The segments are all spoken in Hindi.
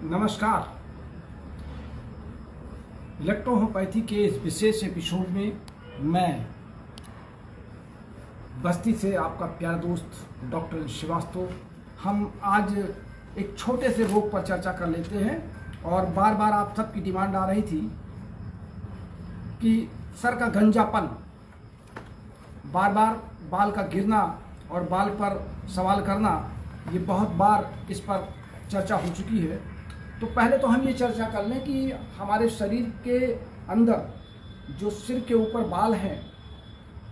नमस्कार। इलेक्ट्रोहोम्योपैथी के इस विशेष एपिसोड में मैं बस्ती से आपका प्यारा दोस्त डॉक्टर श्रीवास्तव, हम आज एक छोटे से रोग पर चर्चा कर लेते हैं। और बार बार आप सबकी डिमांड आ रही थी कि सर का गंजापन, बार बार बाल का गिरना और बाल पर सवाल करना, ये बहुत बार इस पर चर्चा हो चुकी है। तो पहले तो हम ये चर्चा कर लें कि हमारे शरीर के अंदर जो सिर के ऊपर बाल हैं,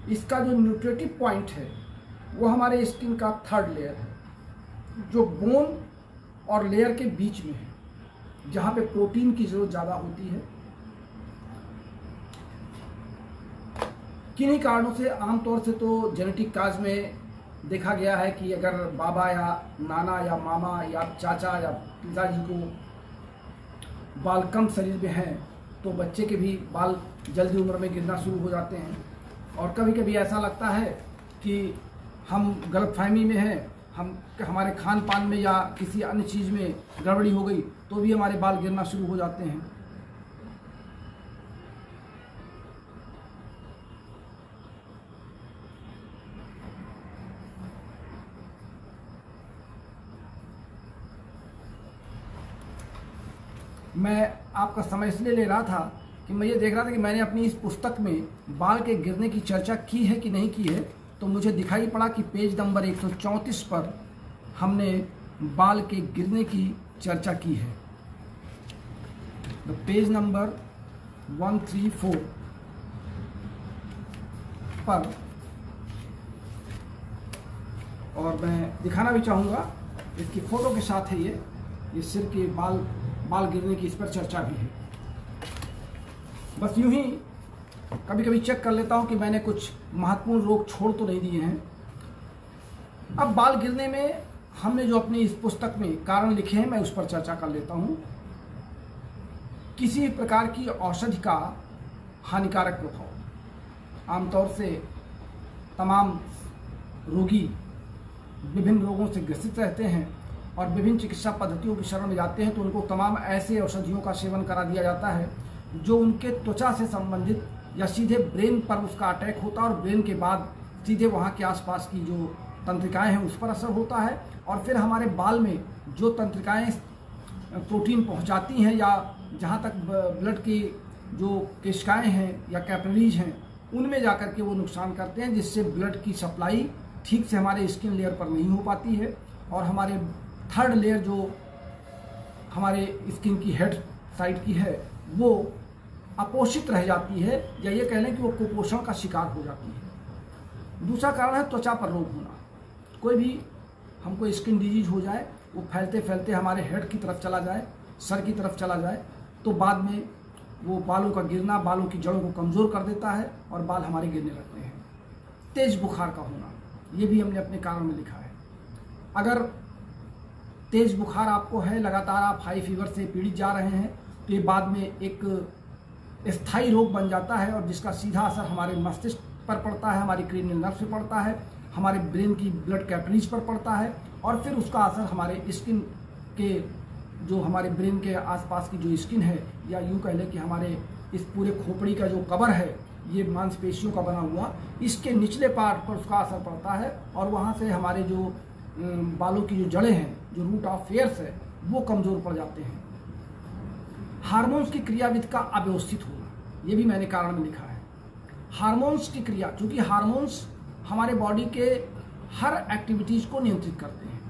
इसका जो न्यूट्रिटिव पॉइंट है वो हमारे स्किन का थर्ड लेयर है, जो बोन और लेयर के बीच में है, जहाँ पे प्रोटीन की जरूरत ज़्यादा होती है। किन्हीं कारणों से आमतौर से तो जेनेटिक काज में देखा गया है कि अगर बाबा या नाना या मामा या चाचा या पिताजी को बाल कम शरीर में हैं तो बच्चे के भी बाल जल्दी उम्र में गिरना शुरू हो जाते हैं। और कभी कभी ऐसा लगता है कि हम गलतफहमी में हैं, हमारे खान पान में या किसी अन्य चीज़ में गड़बड़ी हो गई तो भी हमारे बाल गिरना शुरू हो जाते हैं। मैं आपका समय इसलिए ले रहा था कि मैं ये देख रहा था कि मैंने अपनी इस पुस्तक में बाल के गिरने की चर्चा की है कि नहीं की है। तो मुझे दिखाई पड़ा कि पेज नंबर 134 पर हमने बाल के गिरने की चर्चा की है। तो पेज नंबर 134 पर, और मैं दिखाना भी चाहूँगा, इसकी फ़ोटो के साथ है ये सिर के बाल गिरने की, इस पर चर्चा भी है। बस यूं ही कभी कभी चेक कर लेता हूं कि मैंने कुछ महत्वपूर्ण रोग छोड़ तो नहीं दिए हैं। अब बाल गिरने में हमने जो अपनी इस पुस्तक में कारण लिखे हैं, मैं उस पर चर्चा कर लेता हूं। किसी प्रकार की औषधि का हानिकारक प्रभाव। आमतौर से तमाम रोगी विभिन्न रोगों से ग्रसित रहते हैं और विभिन्न चिकित्सा पद्धतियों की शरण में जाते हैं तो उनको तमाम ऐसे औषधियों का सेवन करा दिया जाता है जो उनके त्वचा से संबंधित या सीधे ब्रेन पर उसका अटैक होता है और ब्रेन के बाद सीधे वहाँ के आसपास की जो तंत्रिकाएं हैं उस पर असर होता है। और फिर हमारे बाल में जो तंत्रिकाएं प्रोटीन पहुँचाती हैं या जहाँ तक ब्लड की जो केशिकाएँ हैं या कैपिलरीज हैं उनमें जाकर के वो नुकसान करते हैं, जिससे ब्लड की सप्लाई ठीक से हमारे स्किन लेयर पर नहीं हो पाती है और हमारे थर्ड लेयर जो हमारे स्किन की हेड साइड की है वो अपोषित रह जाती है, या ये कह लें कि वो कुपोषण का शिकार हो जाती है। दूसरा कारण है त्वचा पर रोग होना। कोई भी हमको स्किन डिजीज हो जाए, वो फैलते फैलते हमारे हेड की तरफ चला जाए, सर की तरफ चला जाए, तो बाद में वो बालों का गिरना बालों की जड़ों को कमज़ोर कर देता है और बाल हमारे गिरने लगते हैं। तेज बुखार का होना, ये भी हमने अपने कारण में लिखा है। अगर तेज बुखार आपको है, लगातार आप हाई फीवर से पीड़ित जा रहे हैं, तो ये बाद में एक स्थायी रोग बन जाता है और जिसका सीधा असर हमारे मस्तिष्क पर पड़ता है, हमारी क्रेनियल नर्व पर पड़ता है, हमारे ब्रेन की ब्लड कैपिलरीज पर पड़ता है और फिर उसका असर हमारे स्किन के जो हमारे ब्रेन के आसपास की जो स्किन है, या यूँ कह लें कि हमारे इस पूरे खोपड़ी का जो कवर है, ये मांसपेशियों का बना हुआ, इसके निचले पार्ट पर उसका असर पड़ता है और वहाँ से हमारे जो बालों की जो जड़ें हैं, जो रूट ऑफ हेयर्स है, वो कमज़ोर पड़ जाते हैं। हार्मोन्स की क्रियाविधि का अव्यवस्थित होना, ये भी मैंने कारण में लिखा है। हार्मोन्स की क्रिया, क्योंकि हार्मोन्स हमारे बॉडी के हर एक्टिविटीज़ को नियंत्रित करते हैं,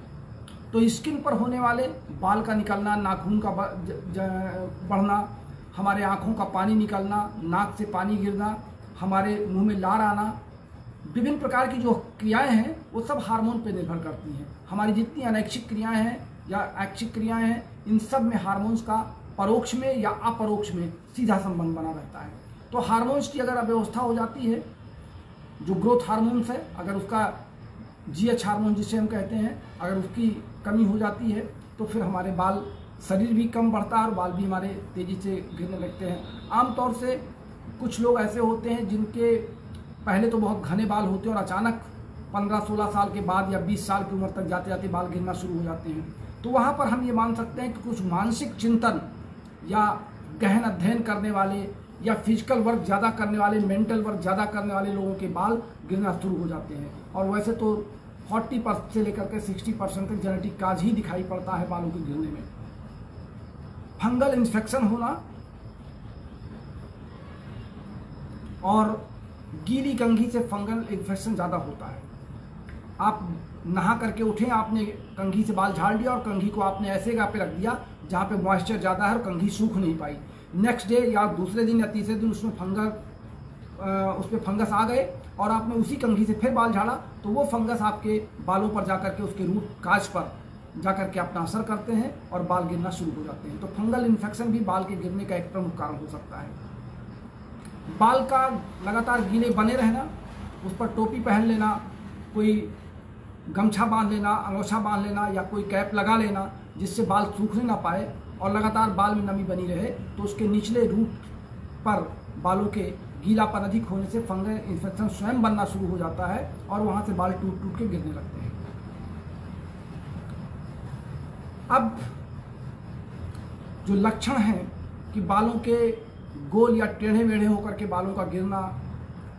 तो स्किन पर होने वाले बाल का निकलना, नाखून का बढ़ना, हमारे आँखों का पानी निकलना, नाक से पानी गिरना, हमारे मुंह में लार आना, विभिन्न प्रकार की जो क्रियाएं हैं वो सब हार्मोन पर निर्भर करती हैं। हमारी जितनी अनैच्छिक क्रियाएं हैं या ऐच्छिक क्रियाएं हैं, इन सब में हार्मोन्स का परोक्ष में या अपरोक्ष में सीधा संबंध बना रहता है। तो हार्मोन्स की अगर अव्यवस्था हो जाती है, जो ग्रोथ हार्मोन्स है, अगर उसका जीएच हार्मोन जिसे हम कहते हैं, अगर उसकी कमी हो जाती है तो फिर हमारे बाल, शरीर भी कम बढ़ता है और बाल भी हमारे तेज़ी से गिरने लगते हैं। आमतौर से कुछ लोग ऐसे होते हैं जिनके पहले तो बहुत घने बाल होते हैं और अचानक 15-16 साल के बाद या 20 साल की उम्र तक जाते जाते बाल गिरना शुरू हो जाते हैं। तो तो वहाँ पर हम ये मान सकते हैं कि कुछ मानसिक चिंतन या गहन अध्ययन करने वाले या फिजिकल वर्क ज़्यादा करने वाले, मेंटल वर्क ज़्यादा करने वाले लोगों के बाल गिरना शुरू हो जाते हैं। और वैसे तो 40% से लेकर के 60% तक जेनेटिक काज ही दिखाई पड़ता है बालों के गिरने में। फंगल इन्फेक्शन होना और गीली कंघी से फंगल इन्फेक्शन ज़्यादा होता है। आप नहा करके उठे, आपने कंघी से बाल झाड़ लिया और कंघी को आपने ऐसे जगह पे रख दिया जहाँ पे मॉइस्चर ज़्यादा है और कंघी सूख नहीं पाई। नेक्स्ट डे या दूसरे दिन या तीसरे दिन उसमें फंगस आ गए और आपने उसी कंघी से फिर बाल झाड़ा, तो वो फंगस आपके बालों पर जाकर के उसके रूट काज पर जाकर के अपना असर करते हैं और बाल गिरना शुरू हो जाते हैं। तो फंगल इन्फेक्शन भी बाल के गिरने का एक प्रमुख कारण हो सकता है। बाल का लगातार गीले बने रहना, उस पर टोपी पहन लेना, कोई गमछा बांध लेना, अंगोछा बांध लेना या कोई कैप लगा लेना जिससे बाल सूखने ना पाए और लगातार बाल में नमी बनी रहे, तो उसके निचले रूट पर बालों के गीलापन अधिक होने से फंगल इन्फेक्शन स्वयं बनना शुरू हो जाता है और वहाँ से बाल टूट टूट के गिरने लगते हैं। अब जो लक्षण हैं कि बालों के गोल या टेढ़े मेढ़े होकर के बालों का गिरना,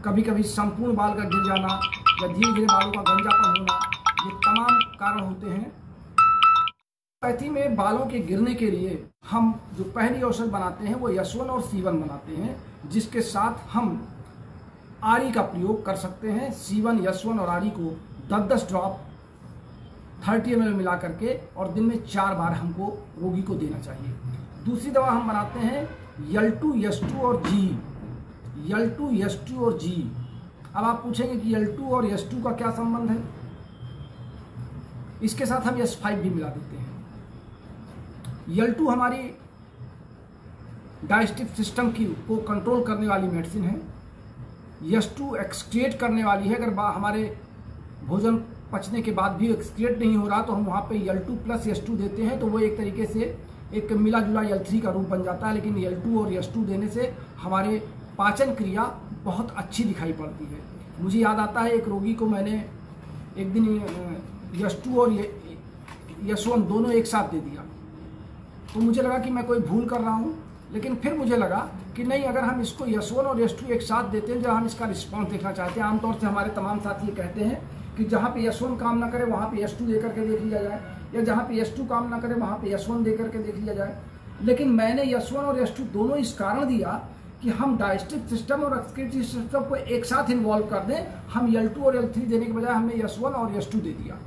कभी कभी संपूर्ण बाल का गिर जाना या धीरे धीरे बालों का गंजापन होना, ये तमाम कारण होते हैं। एलोपैथी में बालों के गिरने के लिए हम जो पहली औषध बनाते हैं वो यश1 और C1 बनाते हैं, जिसके साथ हम आरी का प्रयोग कर सकते हैं। C1, यश1 और आरी को 10-10 ड्रॉप 30 ml मिला करके और दिन में 4 बार हमको रोगी को देना चाहिए। दूसरी दवा हम बनाते हैं L2, यश2 और G। L2, यश2 और G। अब आप पूछेंगे कि L2 और यश2 का क्या संबंध है? इसके साथ हम यश5 भी मिला देते हैं। L2 हमारी डाइजेस्टिव सिस्टम को कंट्रोल करने वाली मेडिसिन है। यश2 एक्सक्रिएट करने वाली है। अगर हमारे भोजन पचने के बाद भी एक्सक्रिएट नहीं हो रहा तो हम वहाँ पे L2 प्लस यश2 देते हैं, तो वो एक तरीके से एक मिला जुला L3 का रूप बन जाता है। लेकिन L2 और यश2 देने से हमारे पाचन क्रिया बहुत अच्छी दिखाई पड़ती है। मुझे याद आता है एक रोगी को मैंने एक दिन यश2 और यश1 दोनों एक साथ दे दिया, तो मुझे लगा कि मैं कोई भूल कर रहा हूँ। लेकिन फिर मुझे लगा कि नहीं, अगर हम इसको यश1 और यश2 एक साथ देते हैं, जब हम इसका रिस्पॉन्स देखना चाहते हैं। आमतौर से हमारे तमाम साथी ये कहते हैं कि जहाँ पे यश1 काम ना करे वहाँ पे यश2 दे करके देख लिया जाए, या जहाँ पे यश2 काम ना करे वहाँ पे यश1 दे करके देख लिया जाए। लेकिन मैंने यश1 और यश2 दोनों इस कारण दिया कि हम डाइजेस्टिव सिस्टम और एक्सक्रीटरी सिस्टम को एक साथ इन्वॉल्व कर दें। हम L2 और L3 देने के बजाय हमने यश1 और यश2 दे दिया।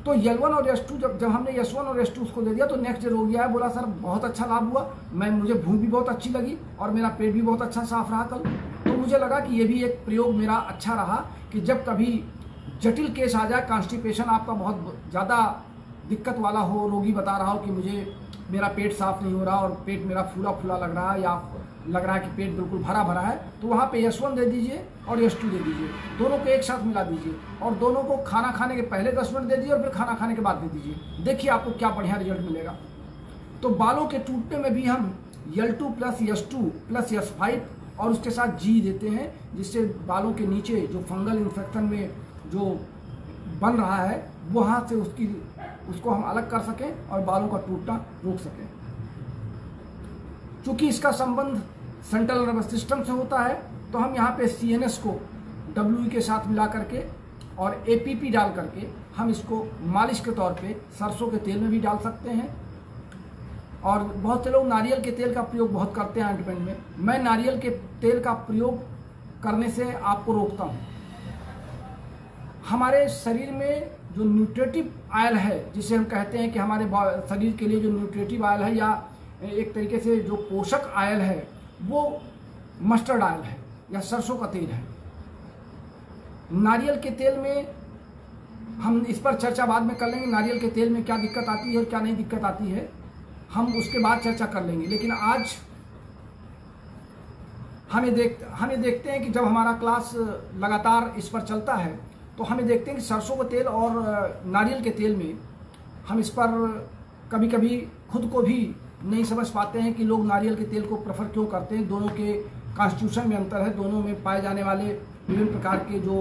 तो L1 और यश2 जब हमने यश1 और यश2 उसको दे दिया तो नेक्स्ट डे रोगी आया, बोला सर बहुत अच्छा लाभ हुआ, मुझे भूख भी बहुत अच्छी लगी और मेरा पेट भी बहुत अच्छा साफ रहा कल। तो मुझे लगा कि ये भी एक प्रयोग मेरा अच्छा रहा कि जब कभी जटिल केस आ जाए, कॉन्स्टिपेशन आपका बहुत ज़्यादा दिक्कत वाला हो, रोगी बता रहा हो कि मुझे मेरा पेट साफ नहीं हो रहा और पेट मेरा फूला फूला लग रहा है या लग रहा है कि पेट बिल्कुल भरा भरा है, तो वहाँ पे यश1 दे दीजिए और यश2 दे दीजिए, दोनों को एक साथ मिला दीजिए और दोनों को खाना खाने के पहले 10 मिनट दे दीजिए और फिर खाना खाने के बाद दे दीजिए। देखिए आपको क्या बढ़िया रिजल्ट मिलेगा। तो बालों के टूटने में भी हम L2 प्लस यश2 प्लस यश5 और उसके साथ G देते हैं, जिससे बालों के नीचे जो फंगल इन्फेक्शन में जो बन रहा है वहाँ से उसको हम अलग कर सकें और बालों का टूटना रोक सकें। चूँकि इसका संबंध सेंट्रल नर्वस सिस्टम से होता है, तो हम यहाँ पे CNS को WE के साथ मिला करके और APP डाल करके हम इसको मालिश के तौर पे सरसों के तेल में भी डाल सकते हैं। और बहुत से लोग नारियल के तेल का प्रयोग बहुत करते हैं ऑइंटमेंट में। मैं नारियल के तेल का प्रयोग करने से आपको रोकता हूँ। हमारे शरीर में जो न्यूट्रिटिव ऑयल है, जिसे हम कहते हैं कि हमारे शरीर के लिए जो न्यूट्रिटिव ऑयल है या एक तरीके से जो पोषक ऑयल है, वो मस्टर्ड ऑयल है या सरसों का तेल है। नारियल के तेल में हम इस पर चर्चा बाद में कर लेंगे, नारियल के तेल में क्या दिक्कत आती है और क्या नहीं दिक्कत आती है, हम उसके बाद चर्चा कर लेंगे। लेकिन आज हमें देखते हैं कि जब हमारा क्लास लगातार इस पर चलता है तो हमें देखते हैं कि सरसों का तेल और नारियल के तेल में हम इस पर कभी कभी खुद को भी नहीं समझ पाते हैं कि लोग नारियल के तेल को प्रेफर क्यों करते हैं। दोनों के कॉन्स्टिट्यूशन में अंतर है, दोनों में पाए जाने वाले विभिन्न प्रकार के जो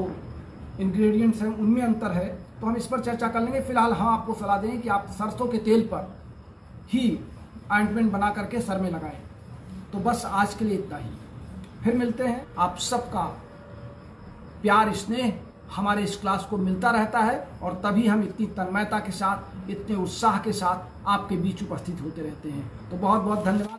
इंग्रेडिएंट्स हैं उनमें अंतर है। तो हम इस पर चर्चा कर लेंगे। फिलहाल हम आपको सलाह देंगे कि आप सरसों के तेल पर ही ऑइंटमेंट बना करके सर में लगाएं। तो बस आज के लिए इतना ही, फिर मिलते हैं। आप सबका प्यार स्नेह हमारे इस क्लास को मिलता रहता है और तभी हम इतनी तन्मयता के साथ, इतने उत्साह के साथ आपके बीच उपस्थित होते रहते हैं। तो बहुत बहुत धन्यवाद।